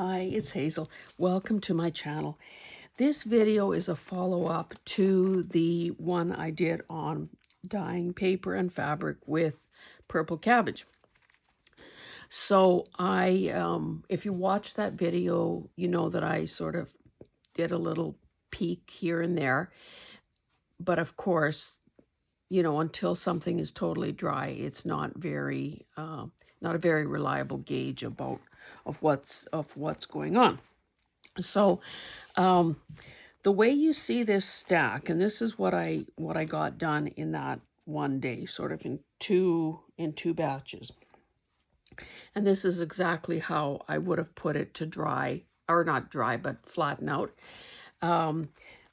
Hi, it's Hazel. Welcome to my channel. This video is a follow-up to the one I did on dyeing paper and fabric with purple cabbage. So if you watch that video, you know that I sort of did a little peek here and there. But of course, you know, until something is totally dry, it's not a very reliable gauge of what's going on. So the way you see this stack, and this is what I got done in that one day, sort of in two batches. And this is exactly how I would have put it to dry, or not dry, but flatten out.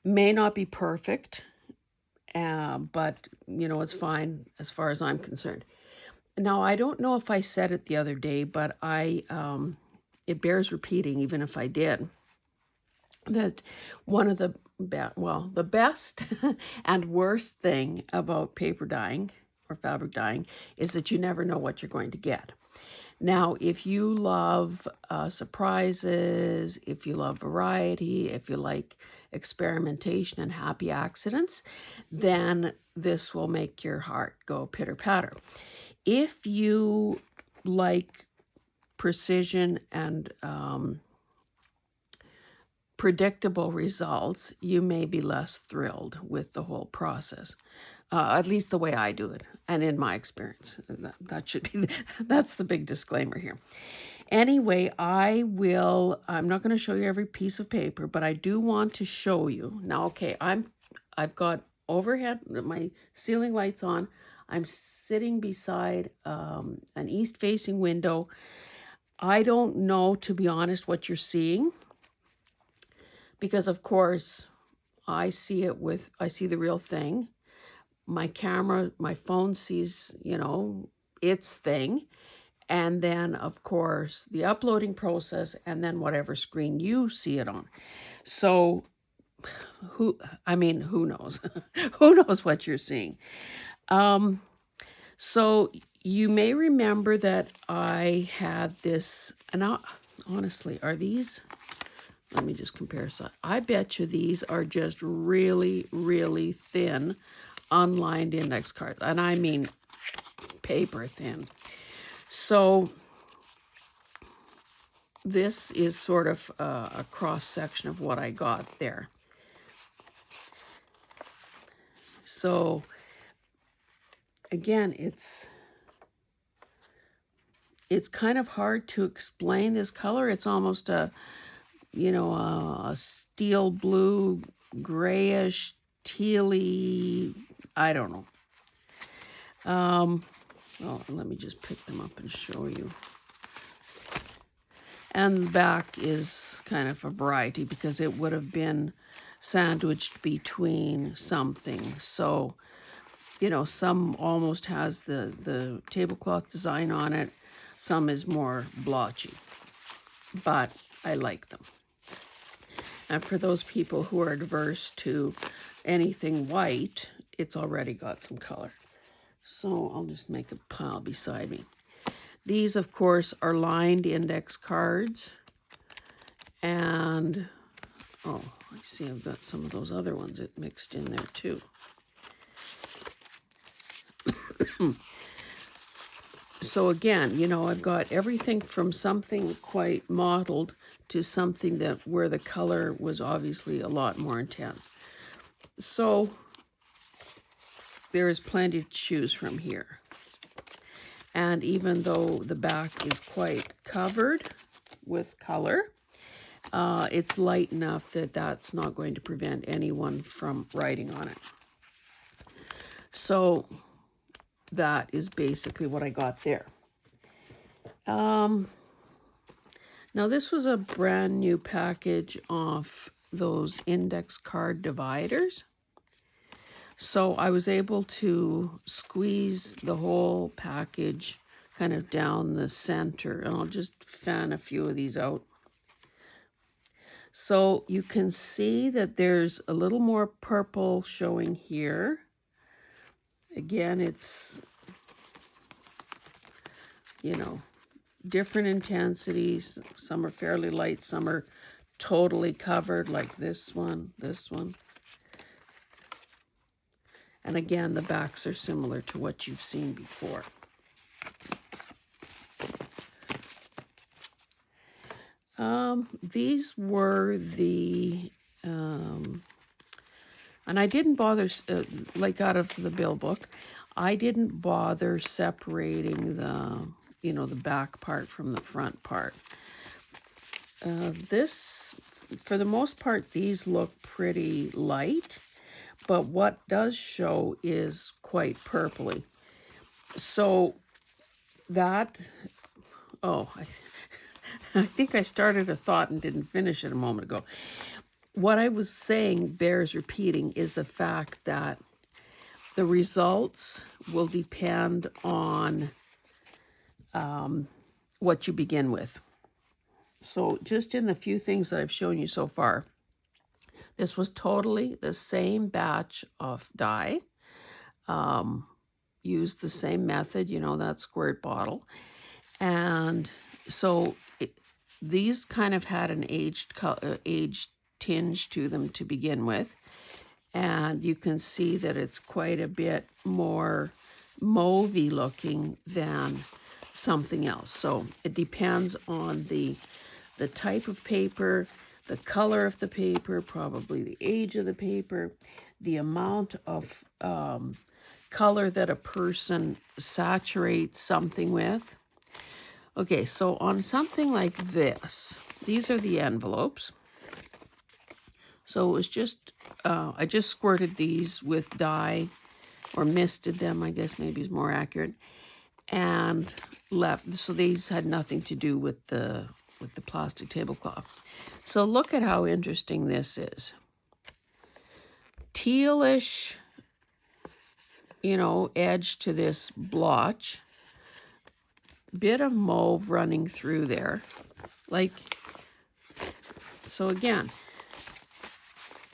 May not be perfect, but you know, it's fine as far as I'm concerned. Now, I don't know if I said it the other day, but it bears repeating, even if I did, that one of the best and worst thing about paper dyeing or fabric dyeing is that you never know what you're going to get. Now, if you love surprises, if you love variety, if you like experimentation and happy accidents, then this will make your heart go pitter-patter. If you like precision and predictable results, you may be less thrilled with the whole process. At least the way I do it, and in my experience. That's the big disclaimer here. Anyway, I'm not going to show you every piece of paper, but I do want to show you. Now, okay, I've got overhead, my ceiling lights on. I'm sitting beside an east-facing window. I don't know, to be honest, what you're seeing, because of course I see the real thing. My camera, my phone sees, you know, its thing. And then, of course, the uploading process, and then whatever screen you see it on. So, who knows? Who knows what you're seeing? So, you may remember that I had this, and honestly, are these... Let me just compare. So I bet you these are just really, really thin, unlined index cards. And I mean paper thin. So this is sort of a cross-section of what I got there. So again, it's kind of hard to explain this color. It's almost a steel blue, grayish, tealy, I don't know. Well, let me just pick them up and show you. And the back is kind of a variety because it would have been sandwiched between something. So, you know, some almost has the tablecloth design on it. Some is more blotchy. But I like them. And for those people who are adverse to anything white, it's already got some color. So I'll just make a pile beside me. These, of course, are lined index cards. And, oh, I see I've got some of those other ones that mixed in there too. So again, you know, I've got everything from something quite mottled to something where the color was obviously a lot more intense. So there is plenty to choose from here. And even though the back is quite covered with color, it's light enough that that's not going to prevent anyone from writing on it. So that is basically what I got there. Now this was a brand new package of those index card dividers. So I was able to squeeze the whole package kind of down the center, and I'll just fan a few of these out. So you can see that there's a little more purple showing here. Again, it's, you know, different intensities. Some are fairly light, some are totally covered, like this one, this one. And again, the backs are similar to what you've seen before. These were the, and I didn't bother, like out of the bill book, I didn't bother separating the, you know, the back part from the front part. This, for the most part, these look pretty light, but what does show is quite purpley. So that, oh, I think I started a thought and didn't finish it a moment ago. What I was saying bears repeating is the fact that the results will depend on what you begin with. So just in the few things that I've shown you so far, this was totally the same batch of dye. Used the same method, you know, that squirt bottle. And so these kind of had an aged tinge to them to begin with. And you can see that it's quite a bit more mauvey looking than something else. So it depends on the type of paper, the color of the paper, probably the age of the paper, the amount of color that a person saturates something with. Okay, so on something like this, these are the envelopes. So it was just, I just squirted these with dye, or misted them, I guess maybe is more accurate, and left. So these had nothing to do with the plastic tablecloth. So look at how interesting this is. Tealish, you know, edge to this blotch. Bit of mauve running through there. Like, so again,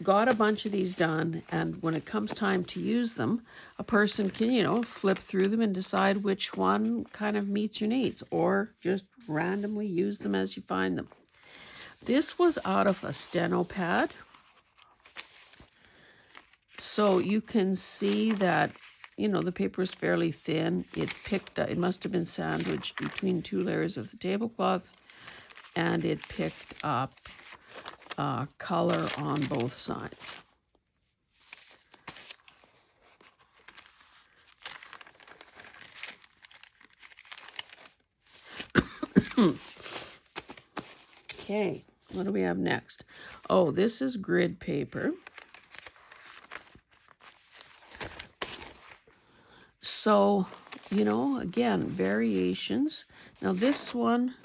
got a bunch of these done, and when it comes time to use them, a person can, you know, flip through them and decide which one kind of meets your needs, or just randomly use them as you find them. This was out of a steno pad. So you can see that, you know, the paper is fairly thin. It must have been sandwiched between two layers of the tablecloth, and it picked up color on both sides. Okay, what do we have next? Oh, this is grid paper. So, you know, again, variations. Now this one,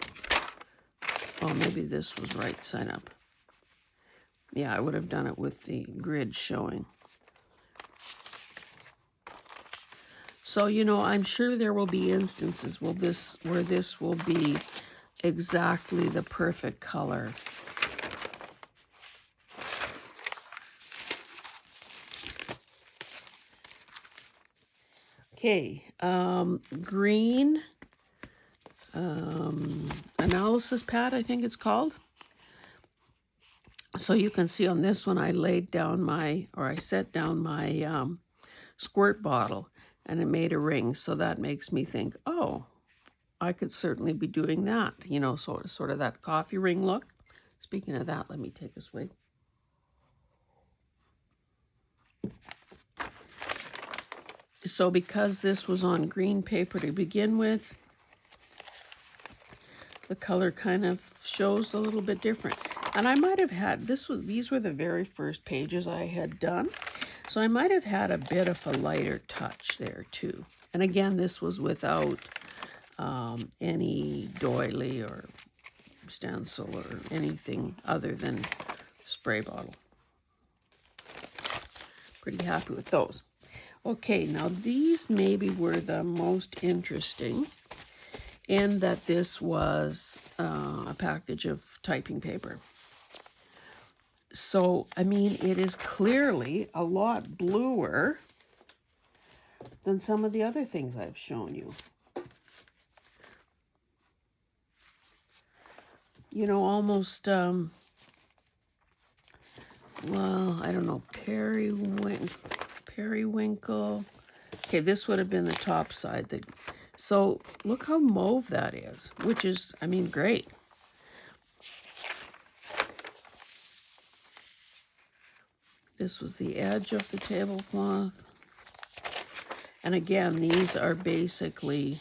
oh, maybe this was right side up. Yeah, I would have done it with the grid showing. So, you know, I'm sure there will be instances where this will be exactly the perfect color. Okay, green analysis pad, I think it's called. So you can see on this one, I set down my squirt bottle, and it made a ring. So that makes me think, oh, I could certainly be doing that, you know, sort of that coffee ring look. Speaking of that, let me take a swig. So because this was on green paper to begin with, the color kind of shows a little bit different. And I might have had, these were the very first pages I had done. So I might have had a bit of a lighter touch there too. And again, this was without any doily or stencil or anything other than spray bottle. Pretty happy with those. Okay, now these maybe were the most interesting, in that this was a package of typing paper. So, I mean, it is clearly a lot bluer than some of the other things I've shown you. you know, almost, well, I don't know, periwinkle. Okay, this would have been the top side. So look how mauve that is, which is, I mean, great. This was the edge of the tablecloth. And again, these are basically,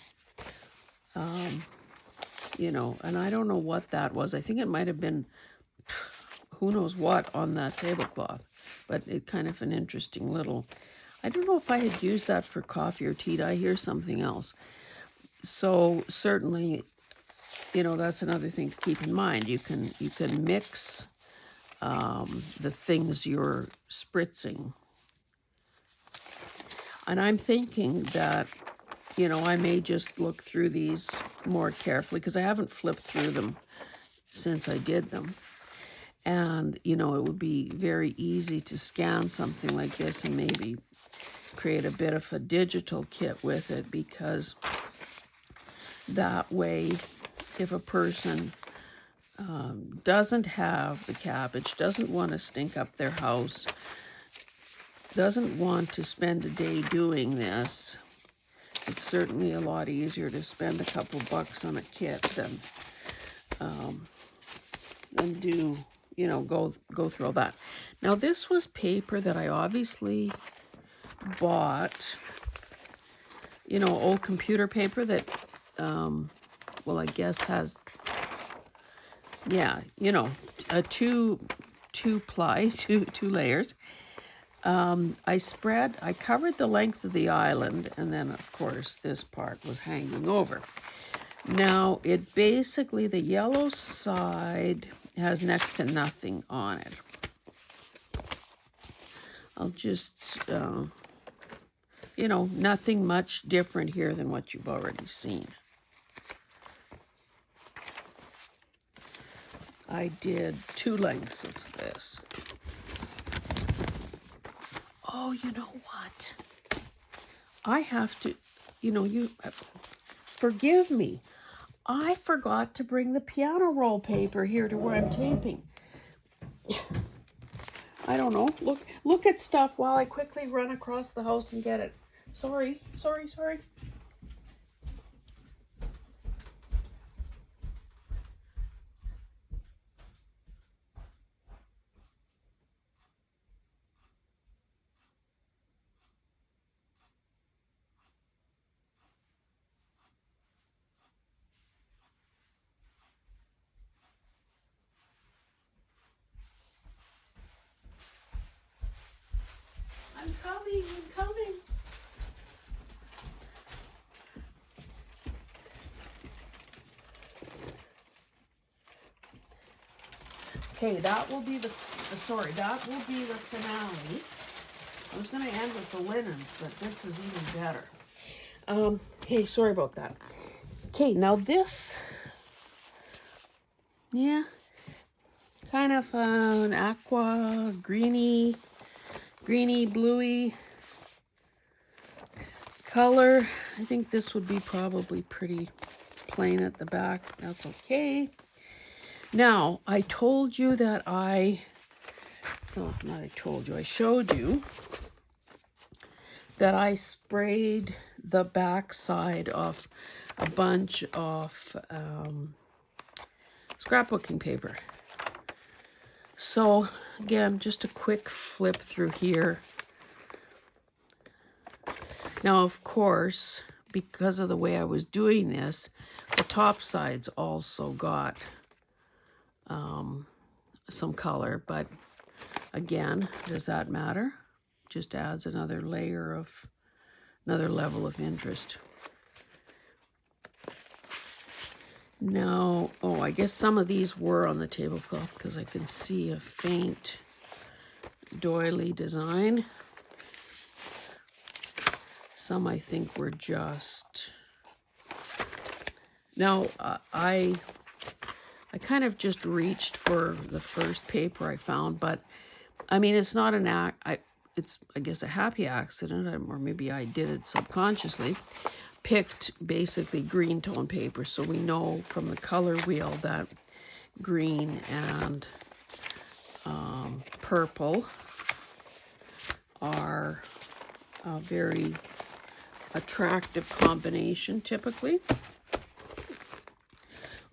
you know, and I don't know what that was. I think it might have been who knows what on that tablecloth, but it kind of an interesting little, I don't know if I had used that for coffee or tea. Did I hear something else? So certainly, you know, that's another thing to keep in mind. You can mix the things you're spritzing. And I'm thinking that, you know, I may just look through these more carefully because I haven't flipped through them since I did them. And, you know, it would be very easy to scan something like this and maybe create a bit of a digital kit with it, because that way, if a person doesn't have the cabbage, doesn't want to stink up their house, doesn't want to spend a day doing this, it's certainly a lot easier to spend a couple bucks on a kit than do, you know, go through all that. Now, this was paper that I obviously bought, you know, old computer paper that, well, I guess has, yeah, you know, a two layers. I covered the length of the island, and then, of course, this part was hanging over. Now, it basically, the yellow side has next to nothing on it. I'll just, you know, nothing much different here than what you've already seen. I did 2 lengths of this. Oh, you know what? I have to, you know, forgive me. I forgot to bring the piano roll paper here to where I'm taping. I don't know. Look at stuff while I quickly run across the house and get it. Sorry. I'm coming. Okay, that will be the finale. I was going to end with the linens, but this is even better. Okay, sorry about that. Okay, now this, yeah, kind of an aqua, greeny, bluey color. I think this would be probably pretty plain at the back. That's okay. Now, I told you that I showed you that I sprayed the back side of a bunch of scrapbooking paper. So, again, just a quick flip through here. Now, of course, because of the way I was doing this, the top sides also got some color, but again, does that matter? Just adds another level of interest. Now, oh, I guess some of these were on the tablecloth because I can see a faint doily design. Some I think were just, now I kind of just reached for the first paper I found, but I mean, it's not it's, I guess, a happy accident, or maybe I did it subconsciously. Picked basically green tone paper, so we know from the color wheel that green and purple are a very attractive combination typically.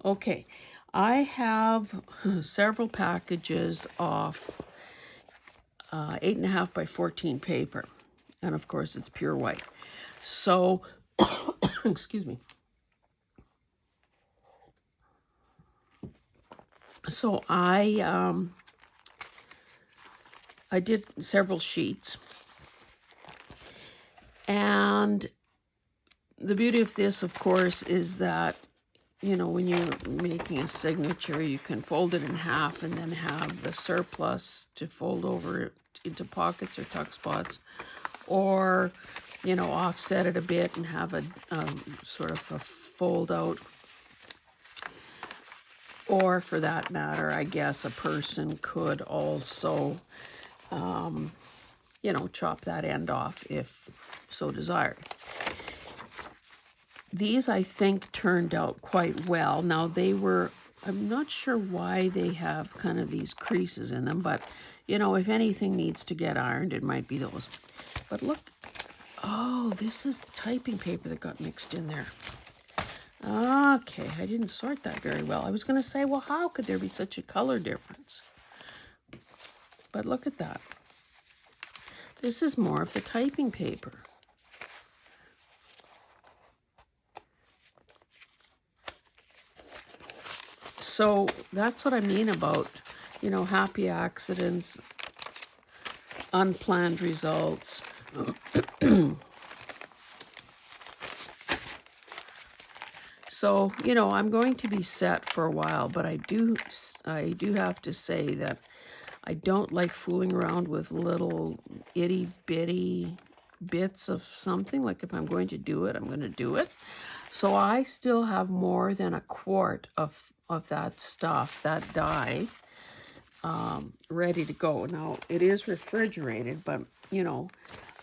Okay, I have several packages of 8.5 by 14 paper, and of course it's pure white. So, excuse me. So I did several sheets, and the beauty of this, of course, is that, you know, when you're making a signature, you can fold it in half and then have the surplus to fold over into pockets or tuck spots, or, you know, offset it a bit and have a sort of a fold out. Or for that matter, I guess a person could also, you know, chop that end off if so desired. These, I think, turned out quite well. Now, they were, I'm not sure why they have kind of these creases in them, but, you know, if anything needs to get ironed, it might be those. But look, oh, this is the typing paper that got mixed in there. Okay, I didn't sort that very well. I was going to say, well, how could there be such a color difference? But look at that. This is more of the typing paper. So that's what I mean about, you know, happy accidents, unplanned results. So, you know, I'm going to be set for a while, but I do have to say that I don't like fooling around with little itty bitty bits of something. Like if I'm going to do it, I'm going to do it. So I still have more than a quart of that stuff, that dye, ready to go. Now, it is refrigerated, but, you know,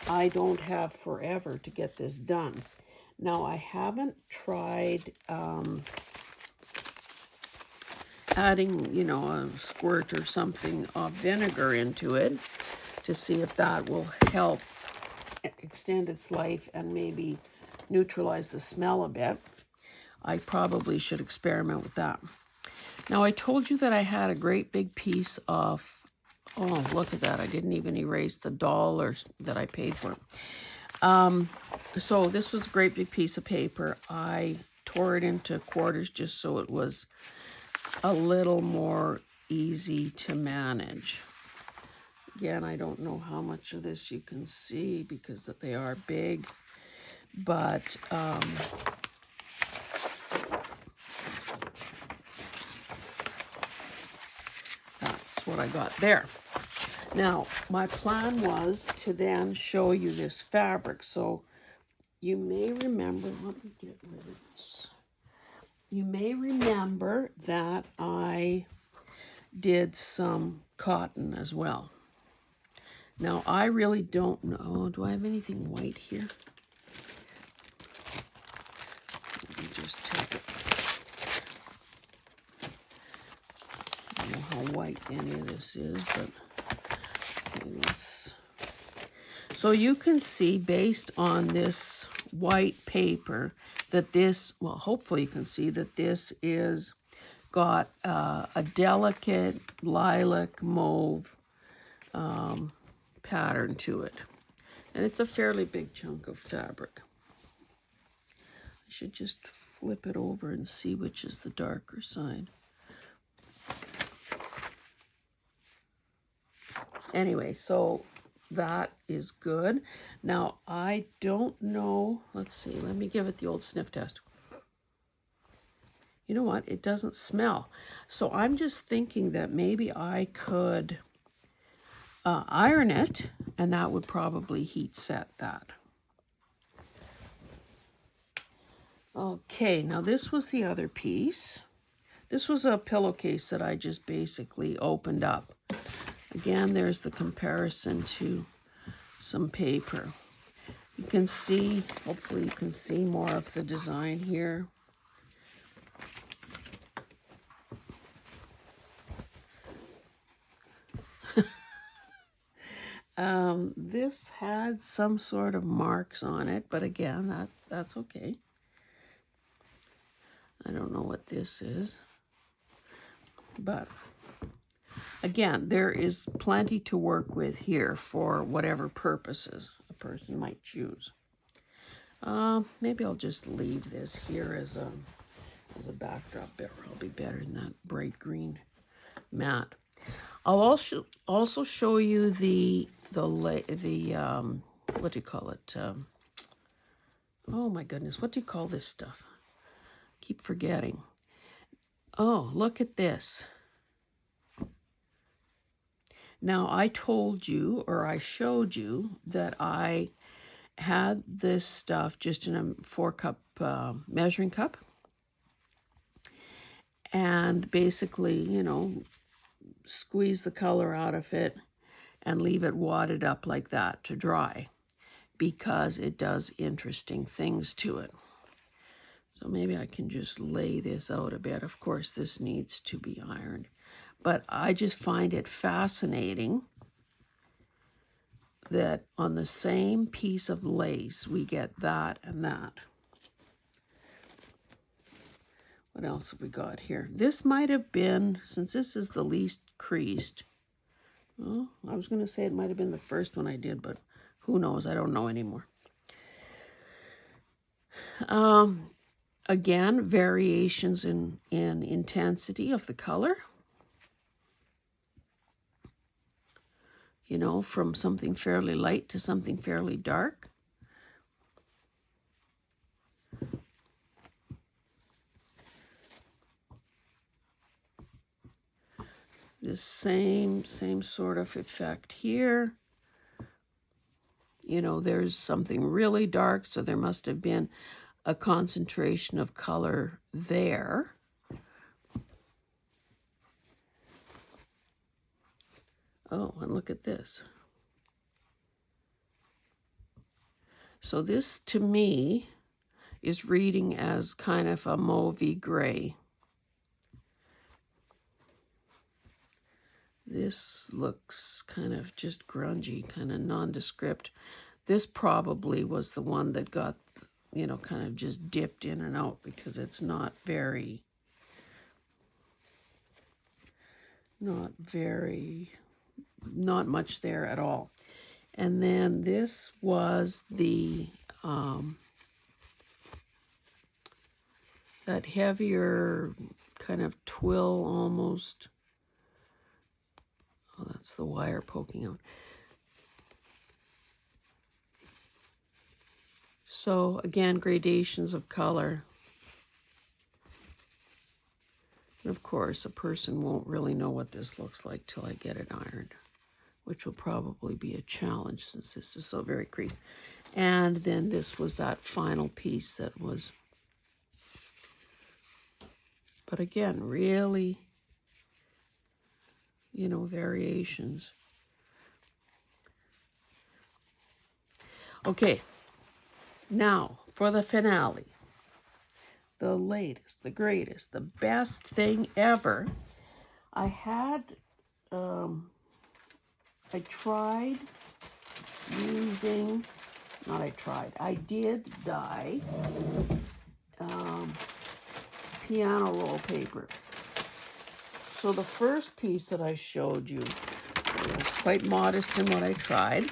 I don't have forever to get this done. Now, I haven't tried adding, you know, a squirt or something of vinegar into it to see if that will help extend its life and maybe neutralize the smell a bit. I probably should experiment with that. Now, I told you that I had a great big piece of, oh, look at that. I didn't even erase the dollars that I paid for. So this was a great big piece of paper. I tore it into quarters just so it was a little more easy to manage. Again, I don't know how much of this you can see because they are big, but that's what I got there. Now, my plan was to then show you this fabric. So you may remember, let me get rid of this. You may remember that I did some cotton as well. Now, I really don't know. Do I have anything white here? Let me just take it. I don't know how white any of this is, but okay, let's. So you can see based on this white paper that this, well, hopefully you can see that this is got a delicate lilac mauve pattern to it. And it's a fairly big chunk of fabric. I should just flip it over and see which is the darker side. Anyway, so that is good. Now, I don't know. Let's see. Let me give it the old sniff test. You know what? It doesn't smell. So I'm just thinking that maybe I could iron it, and that would probably heat set that. Okay, now this was the other piece. This was a pillowcase that I just basically opened up. Again, there's the comparison to some paper. You can see, hopefully you can see more of the design here. This had some sort of marks on it, but again, that's okay. I don't know what this is, but again, there is plenty to work with here for whatever purposes a person might choose. Maybe I'll just leave this here as a backdrop. I'll be better than that bright green mat. I'll also show you the what do you call it? Oh my goodness, what do you call this stuff? Keep forgetting. Oh, look at this. Now, I told you, or I showed you, that I had this stuff just in a 4-cup measuring cup. And basically, you know, squeeze the color out of it and leave it wadded up like that to dry, because it does interesting things to it. So maybe I can just lay this out a bit. Of course, this needs to be ironed. But I just find it fascinating that on the same piece of lace, we get that and that. What else have we got here? This might have been, since this is the least creased, well, I was going to say it might have been the first one I did, but who knows? I don't know anymore. Again, variations in intensity of the color. You know, from something fairly light to something fairly dark. This same sort of effect here. You know, there's something really dark, so there must have been a concentration of color there. Oh, and look at this. So this, to me, is reading as kind of a mauvey gray. This looks kind of just grungy, kind of nondescript. This probably was the one that got, you know, kind of just dipped in and out, because it's not much there at all. And then this was the that heavier kind of twill almost. Oh, that's the wire poking out. So again, gradations of color. And of course, a person won't really know what this looks like till I get it ironed, which will probably be a challenge since this is so very creased. And then this was that final piece that was, but again, really, you know, variations. Okay, now for the finale. The latest, the greatest, the best thing ever. I did dye piano roll paper. So the first piece that I showed you was quite modest in what I tried.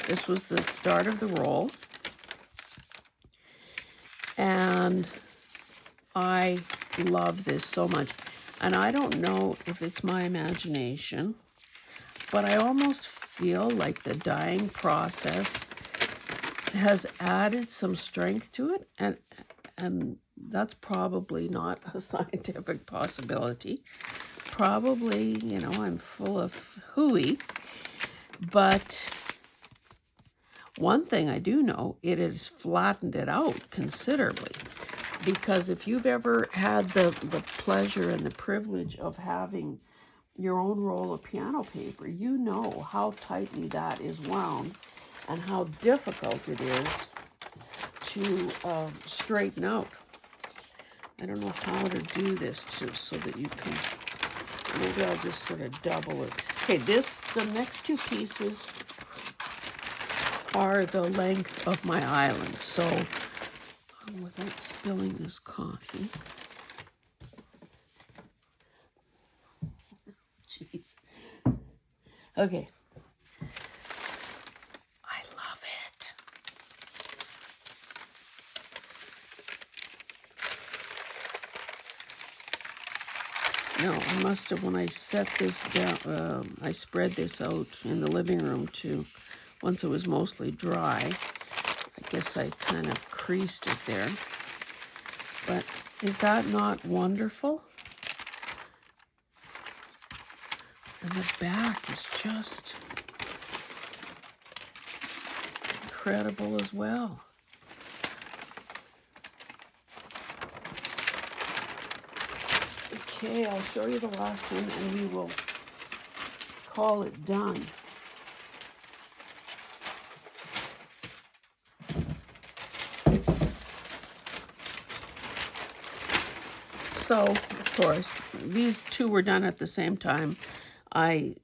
This was the start of the roll. And I love this so much. And I don't know if it's my imagination, but I almost feel like the dyeing process has added some strength to it. And that's probably not a scientific possibility. Probably, you know, I'm full of hooey. But one thing I do know, it has flattened it out considerably. Because if you've ever had the pleasure and the privilege of having your own roll of piano paper, you know how tightly that is wound and how difficult it is to straighten out. I don't know how to do this so that you can, maybe I'll just sort of double it. Okay, the next two pieces are the length of my island. So, without spilling this coffee. Jeez. Okay. I love it. No, I must have, when I set this down, I spread this out in the living room too. Once it was mostly dry, I guess I kind of creased it there. But is that not wonderful? And the back is just incredible as well. Okay, I'll show you the last one and we will call it done. So, of course, these two were done at the same time. I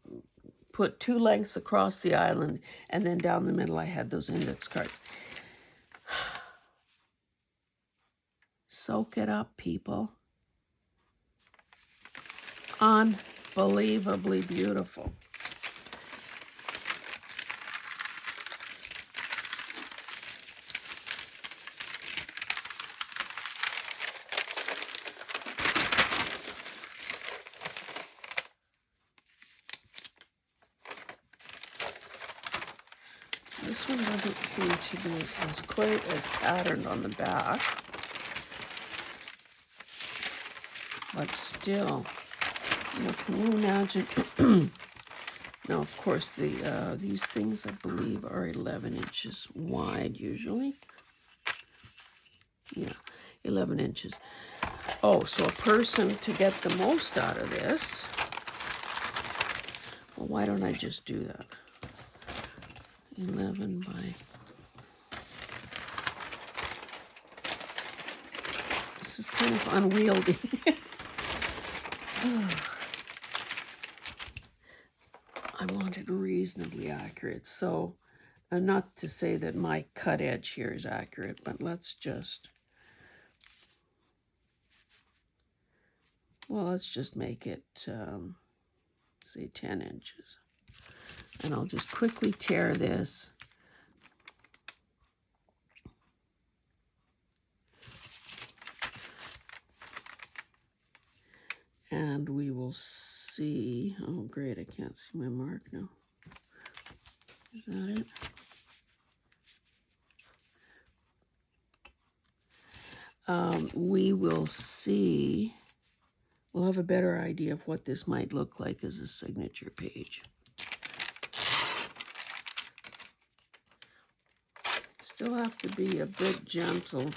put 2 lengths across the island, and then down the middle I had those index cards. Soak it up, people. Unbelievably beautiful. This one doesn't seem to be as quite as patterned on the back. But still, can you imagine? Now, of course, these things, I believe, are 11 inches wide usually. Yeah, 11 inches. Oh, so a person, to get the most out of this, well, why don't I just do that? 11 by... This is kind of unwieldy. I want it reasonably accurate, so not to say that my cut edge here is accurate, but let's just, well, let's just make it, say 10 inches. And I'll just quickly tear this. And we will see, oh great, I can't see my mark now. Is that it? We will see, we'll have a better idea of what this might look like as a signature page. Still have to be a bit gentle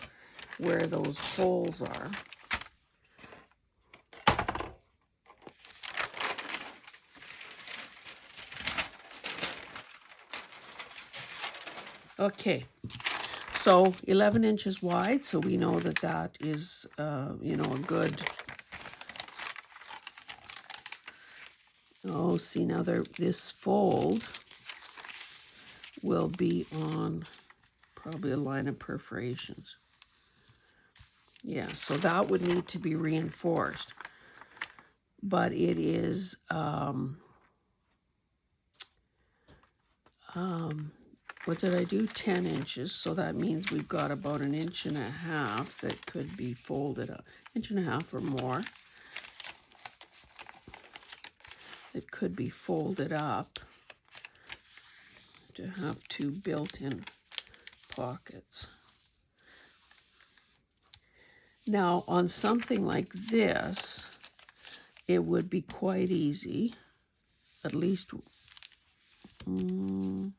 where those holes are. Okay, so 11 inches wide, so we know that that is, you know, a good, oh, see now this fold will be on probably a line of perforations. Yeah, so that would need to be reinforced. But it is, what did I do? 10 inches. So that means we've got about 1.5 inches that could be folded up. 1.5 inches or more. That could be folded up to have 2 built-in pockets. Now, on something like this, it would be quite easy, at least, I was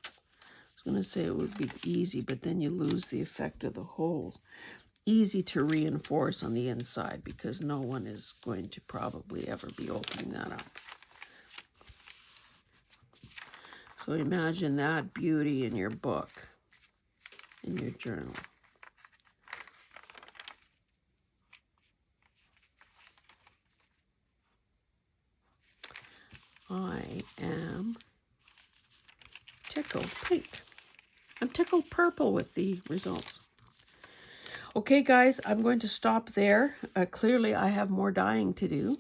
going to say it would be easy, but then you lose the effect of the holes. Easy to reinforce on the inside because no one is going to probably ever be opening that up. So imagine that beauty in your book, in your journal. I am tickled pink. I'm tickled purple with the results. Okay, guys, I'm going to stop there. Clearly, I have more dyeing to do.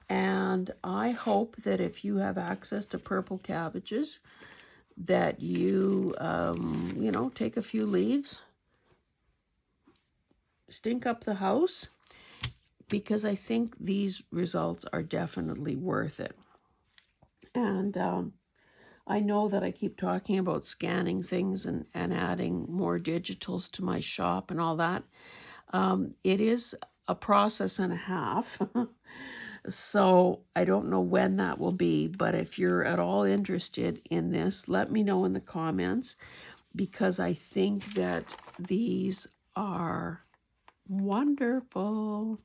And I hope that if you have access to purple cabbages, that you, you know, take a few leaves, stink up the house, because I think these results are definitely worth it. And I know that I keep talking about scanning things and adding more digitals to my shop and all that. It is a process and a half. So I don't know when that will be, but if you're at all interested in this, let me know in the comments, because I think that these are wonderful.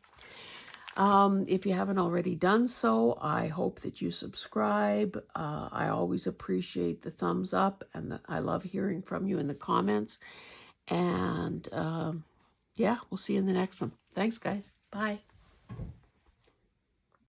If you haven't already done so, I hope that you subscribe. I always appreciate the thumbs up, and I love hearing from you in the comments. And yeah, we'll see you in the next one. Thanks, guys. Bye.